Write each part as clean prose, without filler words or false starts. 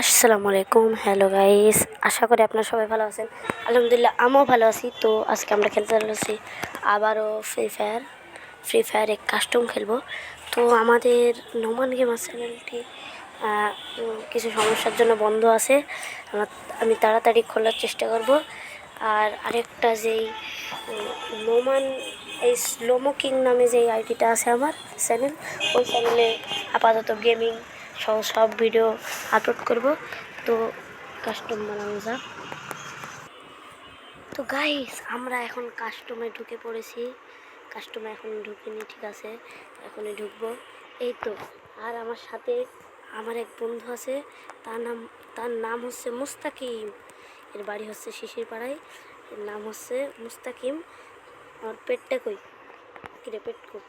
আসসালামু আলাইকুম, hello guys, আশা করি আপনারা সবাই ভালো আছেন। আলহামদুলিল্লাহ আমিও ভালো আছি। তো আজকে আমরা খেলতে চলেছি আবারও ফ্রি ফায়ার এক কাস্টম খেলবো। তো আমাদের নোমান গেমার চ্যানেলটি কিছু সমস্যার জন্য বন্ধ আছে। আমি তাড়াতাড়ি খোলার চেষ্টা করব। আর আরেকটা যেই নোমান এই স্লোমো কিং নামে যে আইডিটা আছে আমার চ্যানেল, ওই চ্যানেলে আপাতত গেমিং সব ভিডিও আপলোড করব। তো কাস্টম বানানো যাক। তো গাইস, আমরা এখন কাস্টমে ঢুকে পড়েছি। কাস্টমে এখন ঢুকিনি, ঠিক আছে, এখনই ঢুকবো। এই তো, আর আমার সাথে আমার এক বন্ধু আছে, তার নাম হচ্ছে মুস্তাকিম। এর বাড়ি হচ্ছে শিশির পাড়ায়। এর নাম হচ্ছে মুস্তাকিম। আমার পেটটা কই, কিরে পেট কই,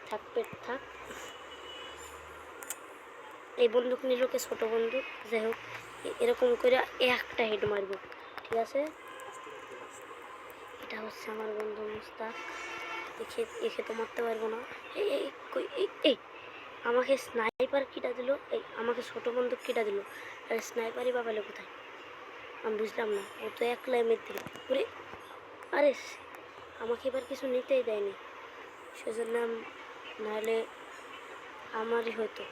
থাক পেট থাক। এই বন্দুক নিল কে, ছোটো বন্দুক, যাই হোক এরকম করে একটা হেড মারব, ঠিক আছে। এটা হচ্ছে আমার বন্ধু মুস্তাক। এখে তো মারতে পারবো না। এই এই কই এই আমাকে স্নাইপার কিটা দিল, আমাকে ছোটো বন্দুক কিটা দিল, আর স্নাইপারই বা পেলো কোথায় আমি বুঝলাম না। ও তো একলাই মেরে দিল। ওরে আরে, আমাকে এবার কিছু নিতেই দেয়নি, সেজন্য নাহলে আমারই হয়তো।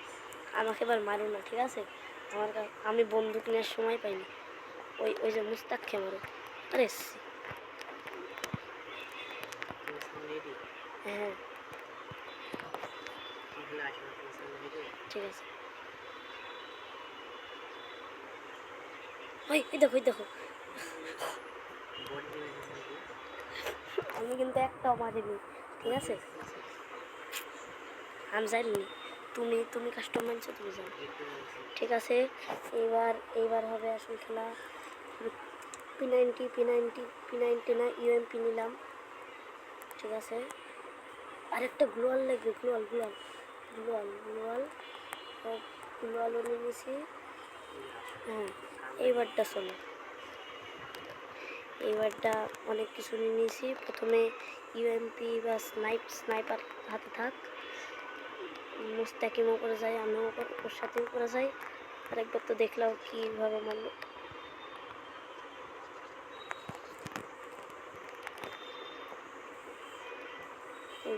আমাকে এবার মারো না, ঠিক আছে। আমি বন্দুক নেওয়ার সময় পাইনি। ওই যে মুস্তাককে মারো। আরে হ্যাঁ, ঠিক আছে। এই দেখো আমি কিন্তু একটাও মারিনি, ঠিক আছে। আমি জানি তুমি কাস্টম মানছো, তুমি জানো, ঠিক আছে। এইবার হবে আসল খেলা। পি90 না ইউএমপি নিলাম, ঠিক আছে। আরেকটা গ্লোয়াল লাগবে, গ্লোয়ালও নিয়ে নিয়েছি। হ্যাঁ, এইবারটা চলো, এইবারটা অনেক কিছু নিয়ে নিয়েছি। প্রথমে ইউএমপি বা স্নাইপার হাতে থাক। মুস্তাকিমও করে যায়, আমিও ওর সাথেও করে যাই। আরেকবার তো দেখলাম কীভাবে মারলো।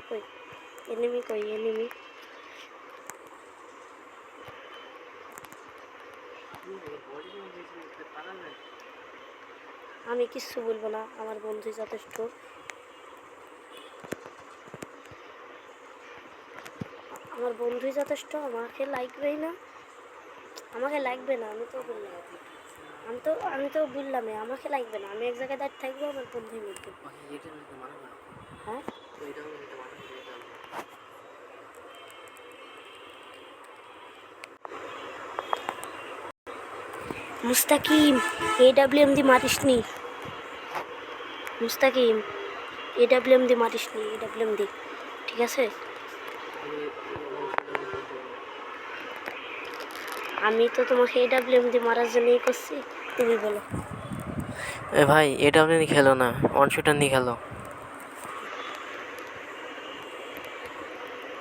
কই এনিমি, আমি কিচ্ছু বলবো না, আমার বন্ধুই যথেষ্ট। আমাকে লাগবেই না, আমি তো বললামই আমাকে লাগবে না। আমি এক জায়গায় দাঁড়িয়ে থাকবো, আমার বন্ধুই মিলবে। হ্যাঁ, মুস্তাকিম AWM দিয়ে মারিস নি, AWM দি, ঠিক আছে। আমি তো তোমাকে AWM দিয়ে মারার জন্যই করছি, তুমি বলো। এ ভাই, এটা আপনি খেলো না, ওয়ান শুটার নিয়ে খেলো।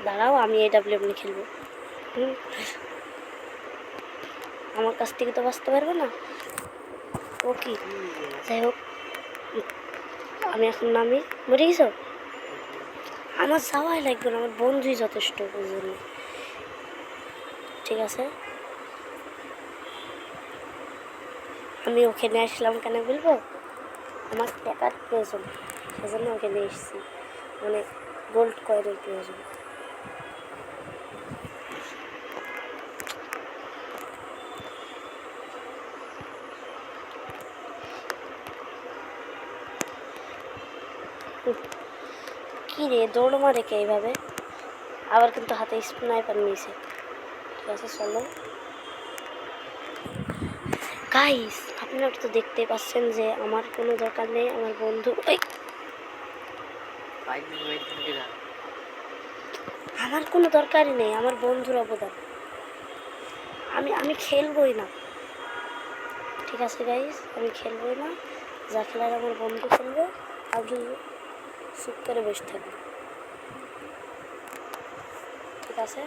দাঁড়াও, আমি AWM নিয়ে খেলবো। আমার কাছ থেকে তো বাঁচতে পারবে না। ও কি, যাই হোক, আমি এখন নামি। মরে গেছ, আমার যাওয়াই লাগবে না, আমার বন্ধুই যথেষ্ট ওই জন্য, ঠিক আছে। আমি ওকে নিয়ে আসলাম কেন বলবো, আমার টাকার প্রয়োজন, সেজন্য ওকে নিয়ে এসেছি, মানে গোল্ড কয়েনের প্রয়োজন। কী রে, দৌড় মারে কে এইভাবে, আবার কিন্তু হাতে স্নাইপার নিয়েছে, ঠিক আছে। চলো গাইস, আপনারা তো দেখতে পাচ্ছেন যে আমার কোনো দরকার নেই, আমার বন্ধু আমার কোনো দরকারই নেই, আমার বন্ধুর অবদান। আমি খেলবই না, ঠিক আছে গাইস, আমি খেলবই না। যা খেলার আমার বন্ধু খেলবে, আমি চুপ করে বসে থাকবো, ঠিক আছে।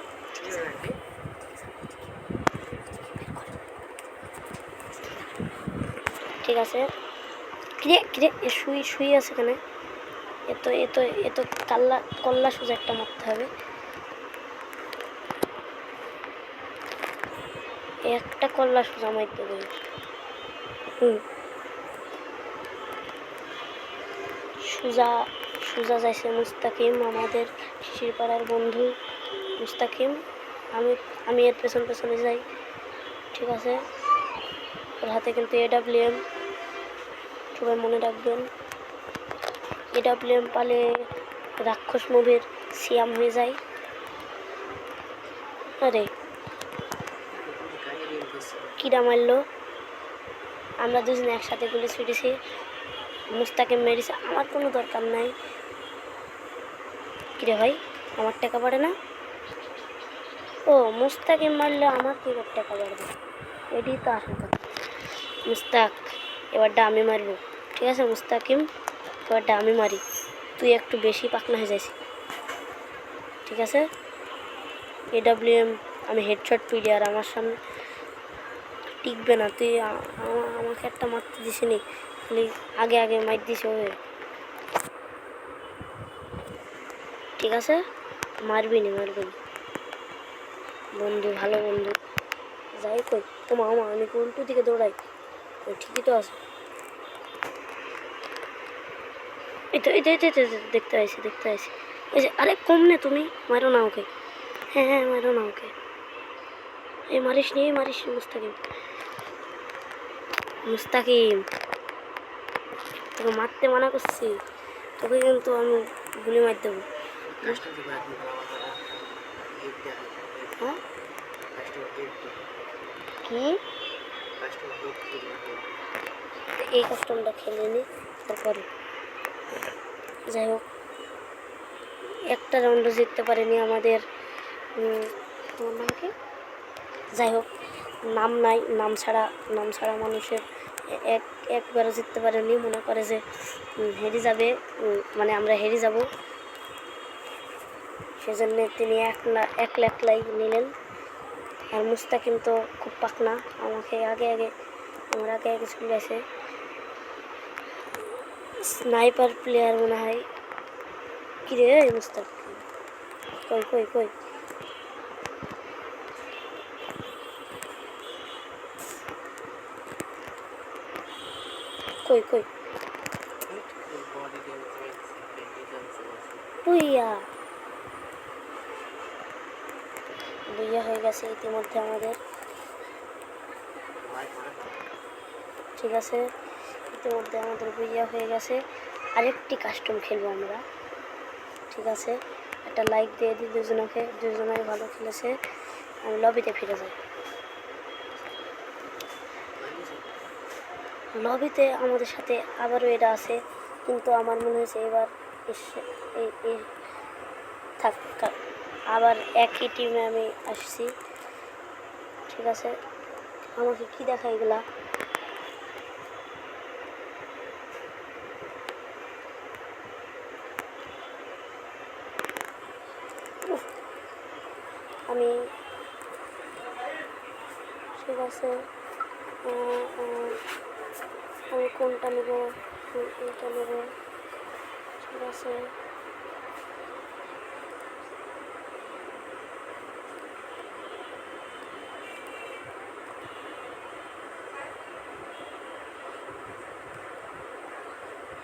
ঠিক আছে। কিরে কিরে শুই আছে এখানে। এত কল্লা সোজা একটা মারতে হবে। একটা কল্লা সোজা মারতে দেবে। সোজা সোজা যাইছে মুস্তাকিম, আমাদের শিশিরপাড়ার বন্ধু মুস্তাকিম। আমি এর পেছনে যাই, ঠিক আছে। ওর হাতে কিন্তু AWM, সবাই মনে রাখবেন। AWM পালে রাক্ষস মুভির সিয়াম হয়ে যায়। আরে কিরা মারলো, আমরা দুজনে একসাথে গুলি ছুটেছি, মুস্তাকিম মেরেছে, আমার কোনো দরকার নাই। কিরে ভাই, আমার টাকা বাড়ে না? ও মুস্তাকিম মারলে আমার কি করে টাকা বাড়বে, এটাই তো আসল কথা। মুস্তাক, এবারটা আমি মারবো, ঠিক আছে মুস্তাকিম, এবারটা আমি মারি। তুই একটু বেশি পাকনা হয়ে যাইছি, ঠিক আছে। AWM আমি হেডশট প্লেয়ার, আমার সামনে টিকবে না। তুই আমাকে একটা মারতে দিসনি, খালি আগে মার দিস ওই, ঠিক আছে। মারবি নি বন্ধু, ভালো বন্ধু। যাই কই তো মামা, আমি উল্টো দিকে দৌড়াই, ঠিকই তো আছে। এই তো দেখতে পাইছি। এই যে, আরে কমনে তুমি মারো না ওকে। হ্যাঁ মারো না ওকে। মারিস নি মুস্তাকিম, তোকে মারতে মানা করছি, তোকে কিন্তু আমি গুলি মার দেবো। হ্যাঁ কি, এই কাস্টমটা খেলে নি, তারপরে যাই হোক একটা রাউন্ডও জিততে পারেনি আমাদের। তোমার নাম কি? যাই হোক, নাম নাই, নাম ছাড়া মানুষের একবারও জিততে পারেনি। মনে করে যে হেরে যাবে, মানে আমরা হেরে যাব, সেজন্য তিনি একলাই নিলেন। আর মুস্তাকিম তো খুব পাকনা, আমাকে আমার আগে চলে আসে। স্নাইপার প্লেয়ার মনে হয়। কিরে মুস্তাকিম, কই কই বুইয়া হয়ে গেছে ইতিমধ্যে আমাদের, ঠিক আছে। ইতিমধ্যে আমাদের বুইয়া হয়ে গেছে। আরেকটি কাস্টম খেলবো আমরা, ঠিক আছে। একটা লাইক দিয়ে দিই দুজনাই ভালো খেলেছে। আমি লবিতে ফিরে যাই। লবিতে আমাদের সাথে আবারও এটা আছে, কিন্তু আমার মনে হয়েছে এবার থাক, আবার একই টিমে আমি আসছি, ঠিক আছে। আমাকে কি দেখা এগুলা, আমি ঠিক আছে। আমি কোনটা নেব, এইটা নেব, ঠিক আছে।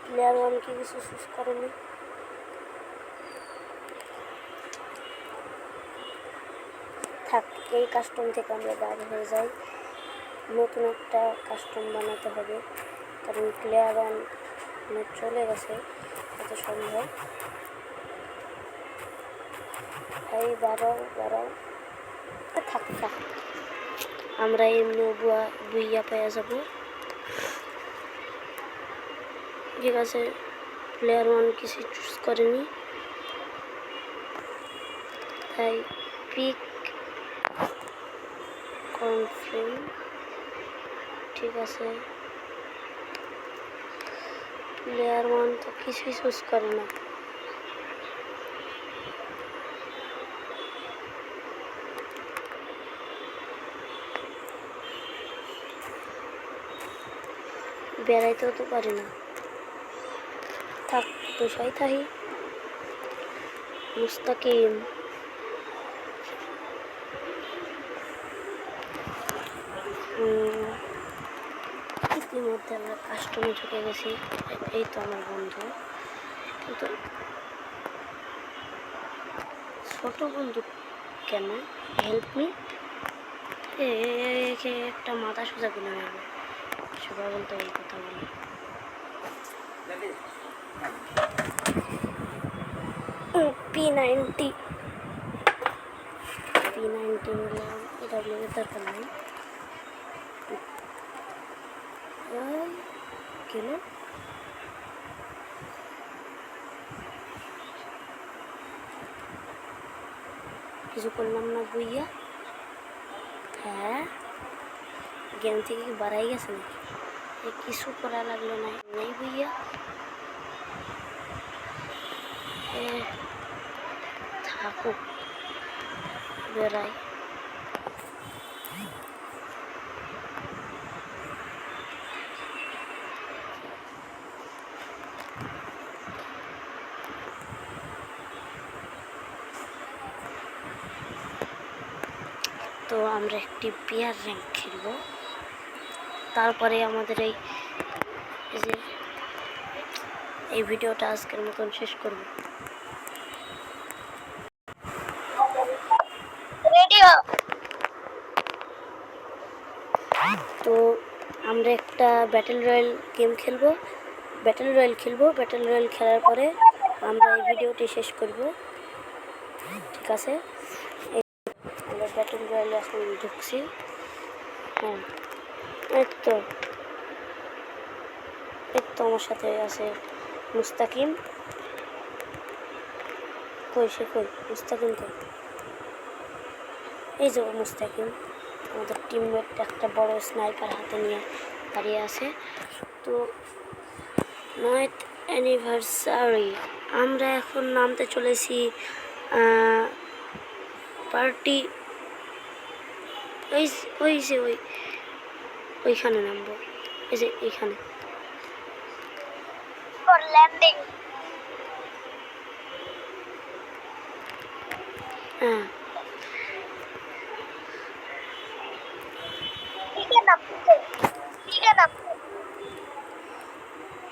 প্লেয়ার ওয়ান কি কিছু চুজ করেনি, থাক। এই কাস্টম থেকে আমরা বাইরে হয়ে যাই, নতুন একটা কাস্টম বানাতে হবে, কারণ প্লেয়ার ওয়ান চলে গেছে এত সম্ভব। ভাই বাড়াও, থাক, আমরা এমনি বুইয়া পেয়ে যাব, ঠিক আছে। প্লেয়ার ওয়ান কিছু চুজ করেনি, তাই পিক কনফার্ম, ঠিক আছে। প্লেয়ার ওয়ান তো কিছুই চুজ করে না, বেড়াইতেও তো পারি না। থাক, বসাই থাকি। মুস্তাকিম, ইতিমধ্যে আমরা কাস্টমে ঢুকে গেছি। এই তো আমার বন্ধু, কিন্তু ছোট বন্ধু কেন? Help me. একটা মাথা সোজা কিনে নেবে, সবাই বলতে এই কথা বলে। P90 নিলাম, এটা নিয়ে দরকার নাই। কেন কিছু করলাম না বুইয়া? হ্যাঁ, গেম থেকে কি বাড়াই গেছে নাকি? কিছু করা লাগলো না, নেই বুইয়া। থাকুক, বেড়াই। তো আমরা একটি বিয়ার র্যাঙ্ক খেলবো, তারপরে আমাদের এই ভিডিওটা আজকের মতন শেষ করব। তো আমরা একটা ব্যাটেল রয়্যাল গেম খেলবো, ব্যাটেল রয়্যাল খেলার পরে আমরা এই ভিডিওটি শেষ করব, ঠিক আছে? আমরা ব্যাটেল রয়্যালে এখন ঢুকছি। হ্যাঁ, এই তো আমার সাথে আছে মুস্তাকিম। কই মুস্তাকিম কই? এই যে মুস্তাকিম, আমাদের টিমমেট একটা বড় স্নাইপার হাতে নিয়ে দাঁড়িয়ে আছে। তো 9th অ্যানিভার্সারি, আমরা এখন নামতে চলেছি পার্টি। ওইখানে নামবো, এই যে এইখানে। হ্যাঁ,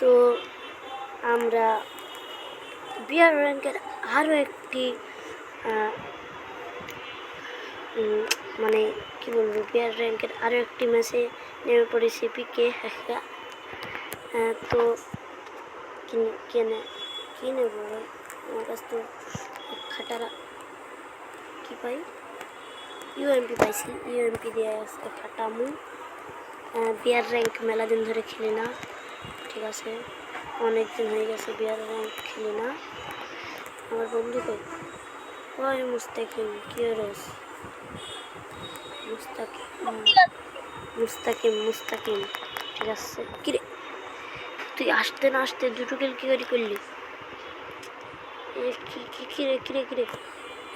তো আমরা বিয়ার র্যাঙ্কের আরও একটি মানে কি বলবো, বিয়ার র্যাঙ্কের আরও একটি ম্যাচে নেমে পড়েছি পিকে হ্যাঁ। তো কি নেবো ভাই? আমার কাছ তো খাটারা কি পাই, ইউএমপি পাইছি, ইউএমপি দিয়ে আজকে ফাটামু। বিয়ার র্যাঙ্ক মেলা দিন ধরে খেলি না, ঠিক আছে? অনেক দিন হয়ে গেছে বিয়ার র্যাঙ্ক খেলি না। আমার বন্ধু কই? ওই মুস্তাকিম, কি রস? মুস্তাকিম, ঠিক আছে। কিরে তুই আসতে না আসতে দুটো কিল কি করে করলি? কিরে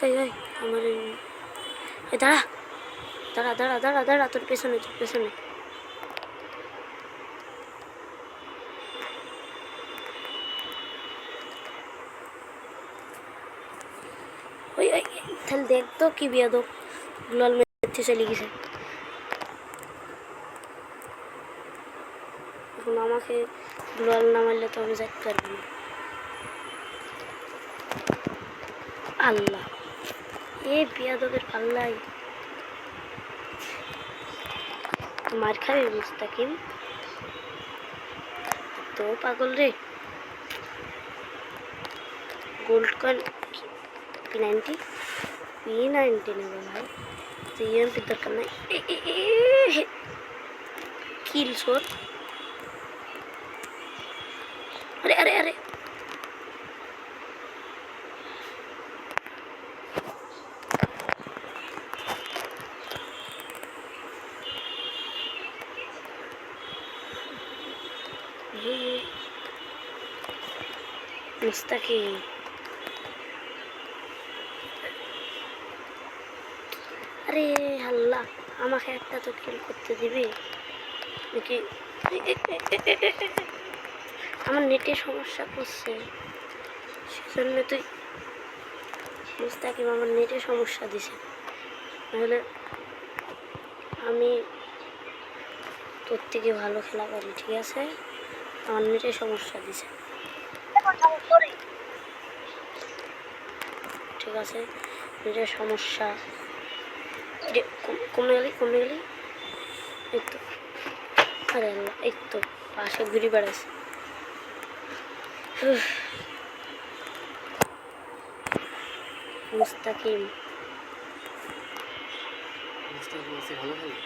এই আমার দাঁড়া তোর পেছনে ওই তাহলে দেখ তো কি বিয়াদব গ্লোয়াল মেরে চলে গেছে। এখন আমাকে গ্লোয়াল না মারলে তো আমি যাইতে পারবো না। আল্লাহ, এ বিয়াদবের পাল্লাই মার খাবি মুস্তাকিম, তো পাগল রে। গোল্ড কয়েন P90 নেবো ভাই, তো ইউএমপির দরকার নাই। কিল শট, আরে মুস্তাকিম, আরে আল্লাহ, আমাকে একটা তো কিল করতে দিবি নাকি? আমার নেটে সমস্যা করছে, সেজন্য তুই মুস্তাকিম আমার নেটে সমস্যা দিছে, নাহলে আমি তোর থেকে ভালো খেলা পারি। ঠিক আছে, আমার নেটে সমস্যা দিছে। ঠিক আছে, নেটের সমস্যা। কমে গেলি এই তো। আরে আল্লাহ, এই তো পাশে ঘুরে বেড়াচ্ছে। মুস্তাকিম ভালো খেলে।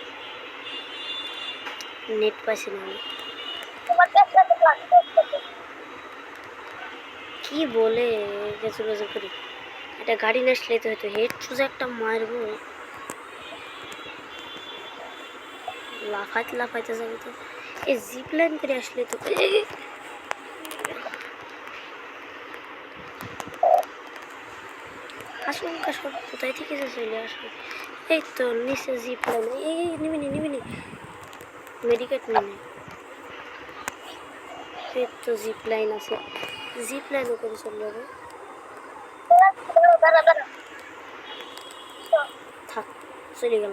নেট পাইছি না আমি। কি বলে গেছো গেছো করি, একটা গাড়ি না আসলে তো হয়তো হেড চুজে একটা মারবো। লাফাইতে যাবে তো, এই জিপ লাইন করে আসলে তো। আশঙ্কা সব কোথায় থেকে যে চলে আসবে। এই তো নিচে জিপ লাইন, এই নিবি মেডিকেট নিবি। এই তো জিপ লাইন আছে, জিপ লাইনও করে চলে যাবে। থাক, চলে গেলাম।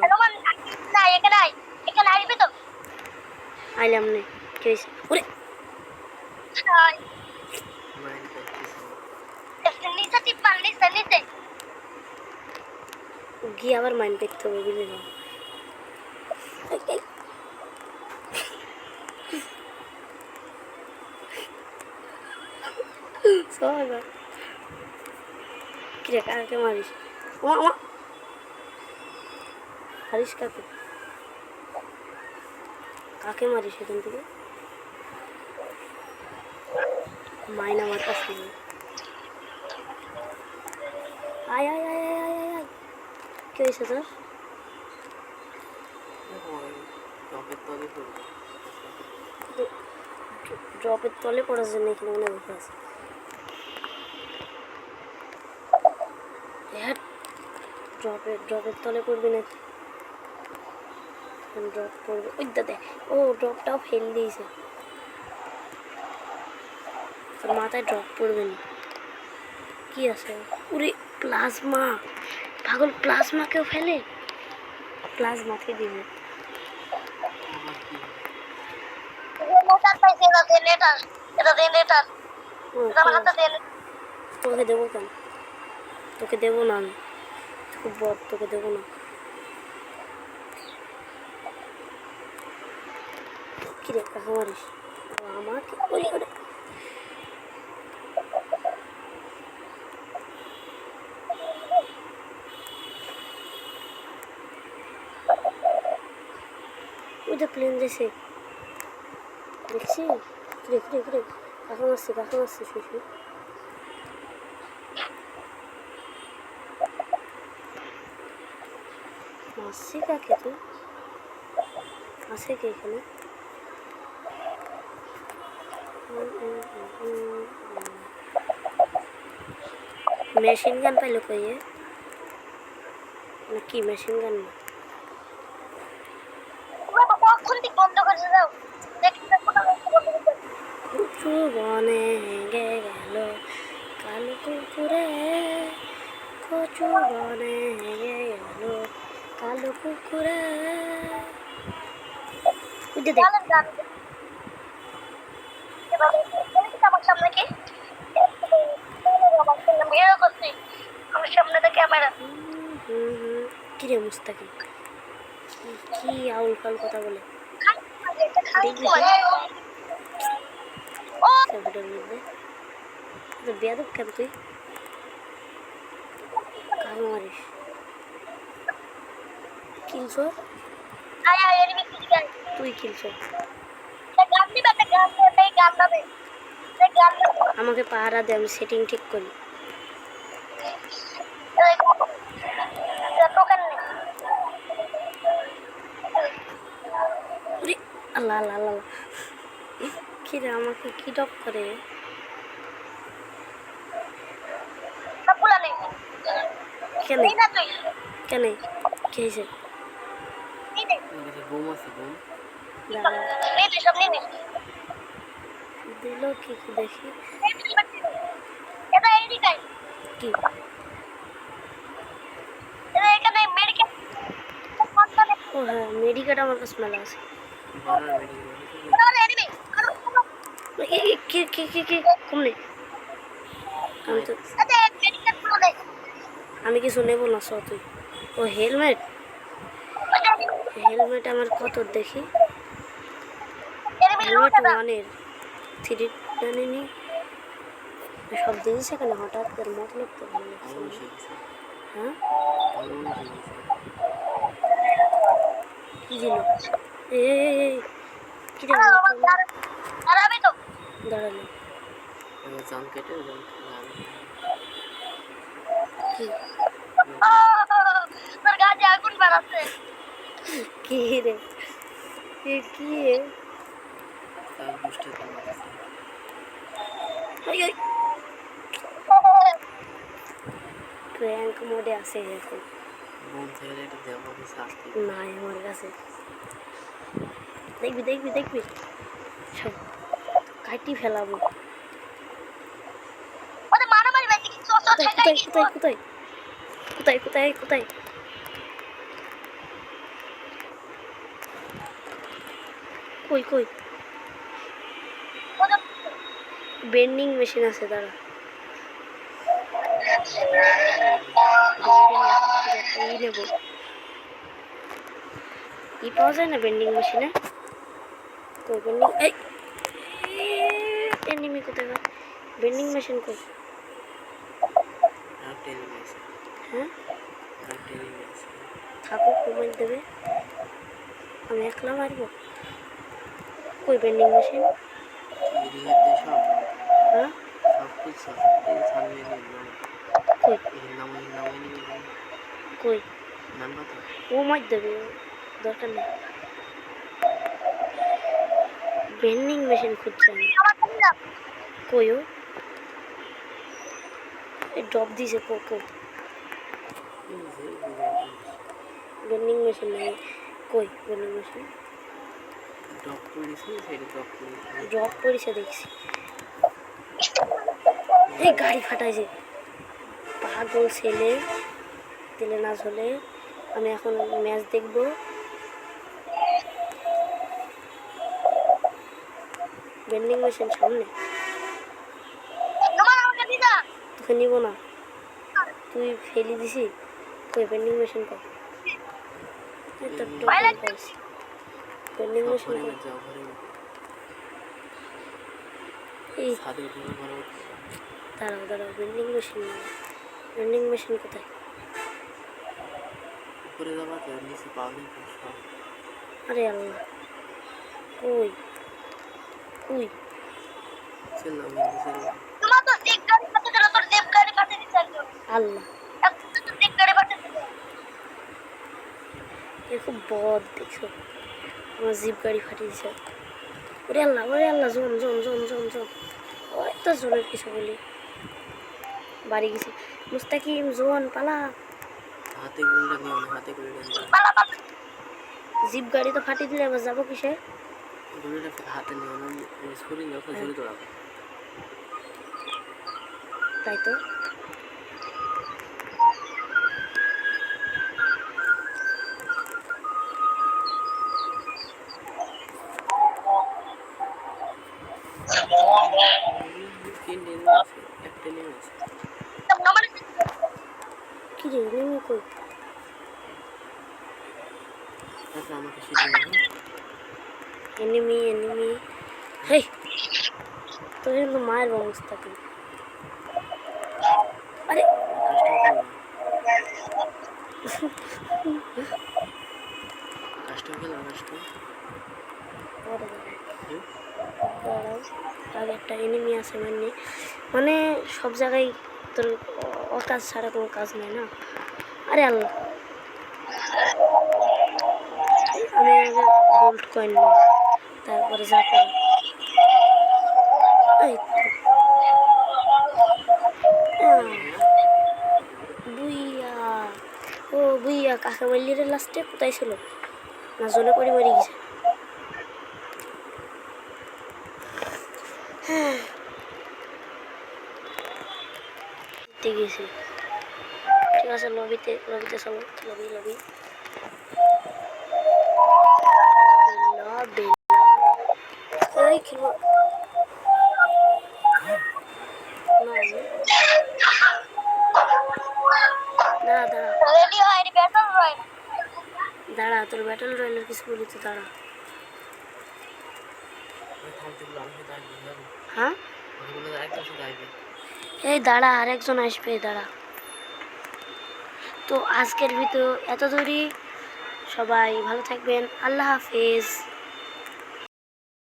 আইলাম নে, কি হয়েছে? ওরে গিয়ে আবার মাইন্ড দেখতে হবে, বুঝলি না? কিরে কাকে মারিস? হারিস কাকে মারিস এখান থেকে? মাইনা মারতাস না। আয় কি হয়েছে তোর? ড্রপের তলে পড়ার জন্য এখানে মনে বসে আছে। ড্রপের তলে পড়বি নাকি? ড্রপ পড়বে ওই দাদা। ও ড্রপটাও ফেল দিয়েছে, তোর মাথায় ড্রপ পড়বে না। কি আছে? উরে প্লাজমা, পাগল প্লাজমাকেও ফেলে। প্লাজমাকে দিবে। তোকে দেবো কেন? তোকে দেবো না আমি, খুব বদ, তোকে দেবো না। কিরে কাকা মারিস আমাকে? ওরে ওই তো প্লেন যাইছে, দেখছি। কিরে কাকা মারছে শুশু। মারছি কাকে তুই? আছে কি এখানে? মেশিন গান পাইলো কইয়ে নাকি? মেশিন গান না, উঁচু বনে হেগে গেল কালো কুকুরে, কচু বনে হেগে গেল কালো কুকুরে। কিরে মুস্তাকিম কি আউল ফাল কথা বলে? দেখবি ভিডিওর মধ্যে বেয়াদব কেন তুই? কাকে মারিস? কিলছো তুই, কিলছো আমাকে পাহারা দে, আমি সেটিং ঠিক করি। আল্লাহ আল্লাহ আল্লাহ, কিরে আমাকে কি ডক করে? কেন কেন কি হয়েছে? বোম আছে, বোম। দাঁড়াও দিল কি কি দেখি কি ও হ্যাঁ মেডিকেট আমার কাছে মেলা আছে বড় মেডিকেল কি কি কি কি কমনে আমি তো আমি কিছু নেবো না সো তুই ও হেলমেট হেলমেট আমার কত দেখি হেলমেট ওয়ানের থ্রি জানিনি সব জিনিস এখানে হঠাৎ করে মতলব তো ভালো লাগছে না। হ্যাঁ কি দিল এ কি দাঁড়ালো জান কেটে কি কি রে এ কি রে তার বুঝতে প্র্যাঙ্ক মোডে আছে এখন মন থেকে এটা দেওয়া কিছু আসতে নাই আমার কাছে দেখবি দেখবি দেখবি সব কাটি ফেলাবো কোথায় কোথায় কোথায় কোথায় কোথায় কোথায় কই কই বেন্ডিং মেশিন আছে দাঁড়া এই নেব ই পাওয়া যায় না বেন্ডিং মেশিনে কই বেন্ডিং এই এনিমি কোথায় বেন্ডিং মেশিন কই হ্যাঁ থাকুক কমাই দেবে আমি একলা মারবো কই বেন্ডিং মেশিন হ্যাঁ কই কই ও মার দেবে দরকার নেই বেন্ডিং মেশিন খুঁজছে আমি কই ও এই ড্রপ দিছে কো বেন্ডিং মেশিন নেই কই বেন্ডিং মেশিন ড্রপ করেছে দেখছি এই গাড়ি ফাটাইছে পাগল ছেলে তেলে না ঝোলে আমি এখন ম্যাচ দেখবো বেন্ডিং মেশিন সামনে তোকে নিব না তুই ফেলি দিছি কই বেন্ডিং মেশিন কর বেন্ডিং মেশিন এই দাঁড়াও দাঁড়াও বেন্ডিং মেশিন কোথায় আরে আল্লাহ কই কই আল্লাহ এ খুব বদ দেখছো আমার জিপ গাড়ি ফাটিয়ে দিছে ওরে আল্লাহ জোন ওই তো জোনের কিছু বলি বাড়ি গেছি মুস্তাকিম জোন পালা জিপ গাড়ি তো ফাটিয়ে দিলে এবার যাবো কিসে তাই তো কি রে নেমে কই এনিমি হেই তোর কিন্তু মায়ের ব্যবস্থা কি আরে আগে একটা এনিমি আছে মানে সব জায়গায় তোর অকাজ ছাড়া কোনো কাজ নেই না আরে আল্লাহ আমি আগে গোল্ড কয়েন নেব তারপরে যা করি এই বুইয়া বুইয়া কাকে মারলি রে লাস্টে কোথায় ছিল না জোনে করে মারি গেছে জিতে গেছি। ঠিক আছে, লবিতে লবিতে চলো, লবি লবি লবি। এই খেলবো না, দাঁড়া দাঁড়া রেডি হয় ব্যাটল রয়্যাল। দাঁড়া, তোর ব্যাটল রয়্যালের কিছু বলি তো, দাঁড়া। হ্যাঁ এই দাঁড়া, আরেকজন আসবে, দাঁড়া। তো আজকের ভিডিও এত দূরই, সবাই ভালো থাকবেন, আল্লাহ হাফেজ।